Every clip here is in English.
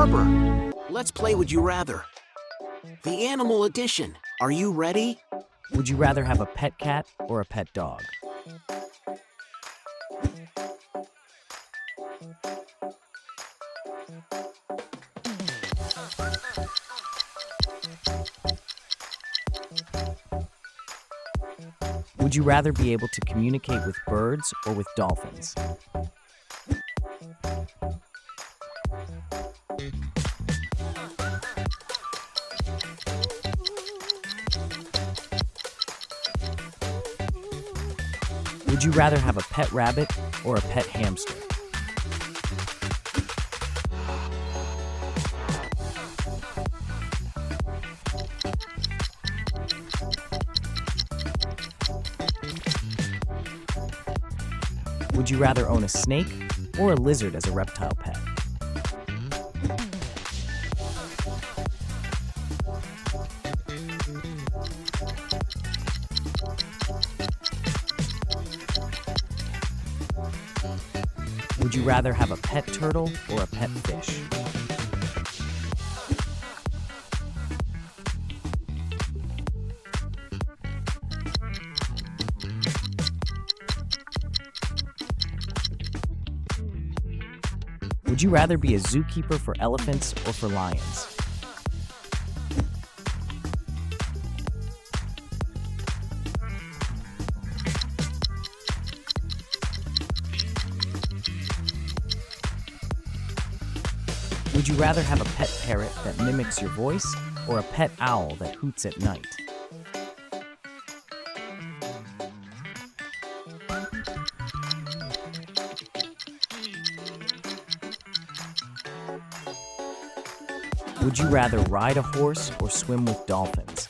Harper. Let's play Would You Rather. The Animal Edition. Are you ready? Would you rather have a pet cat or a pet dog? Would you rather be able to communicate with birds or with dolphins? Would you rather have a pet rabbit or a pet hamster? Would you rather own a snake or a lizard as a reptile pet? Would you rather have a pet turtle or a pet fish? Would you rather be a zookeeper for elephants or for lions? Would you rather have a pet parrot that mimics your voice or a pet owl that hoots at night? Would you rather ride a horse or swim with dolphins?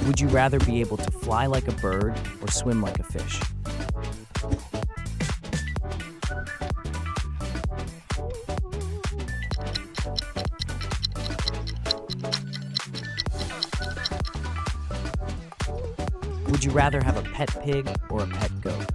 Would you rather be able to fly like a bird or swim like a fish? Would you rather have a pet pig or a pet goat?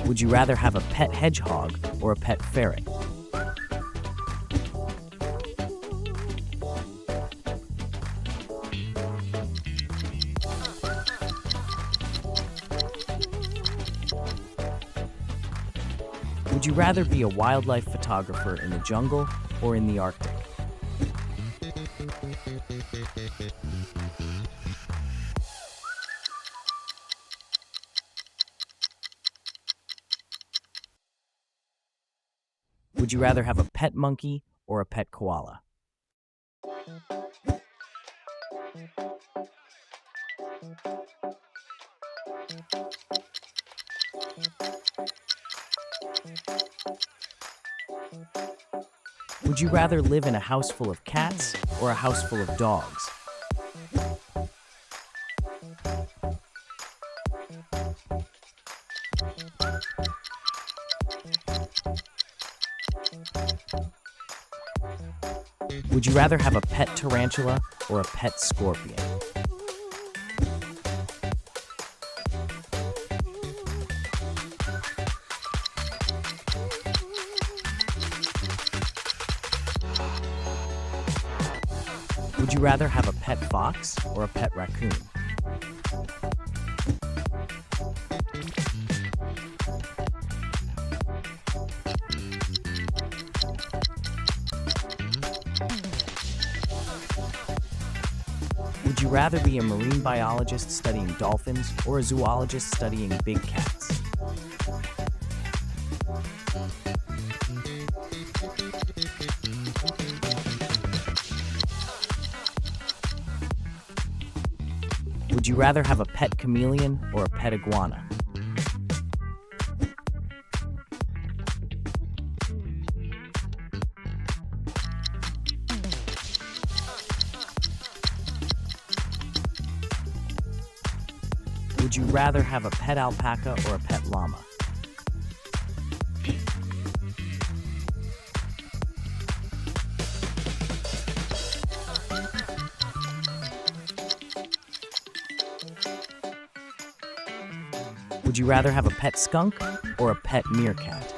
Would you rather have a pet hedgehog or a pet ferret? Would you rather be a wildlife photographer in the jungle or in the Arctic? Would you rather have a pet monkey or a pet koala? Would you rather live in a house full of cats or a house full of dogs? Would you rather have a pet tarantula or a pet scorpion? Would you rather have a pet fox or a pet raccoon? Would you rather be a marine biologist studying dolphins or a zoologist studying big cats? Would you rather have a pet chameleon or a pet iguana? Would you rather have a pet alpaca or a pet llama? Would you rather have a pet skunk or a pet meerkat?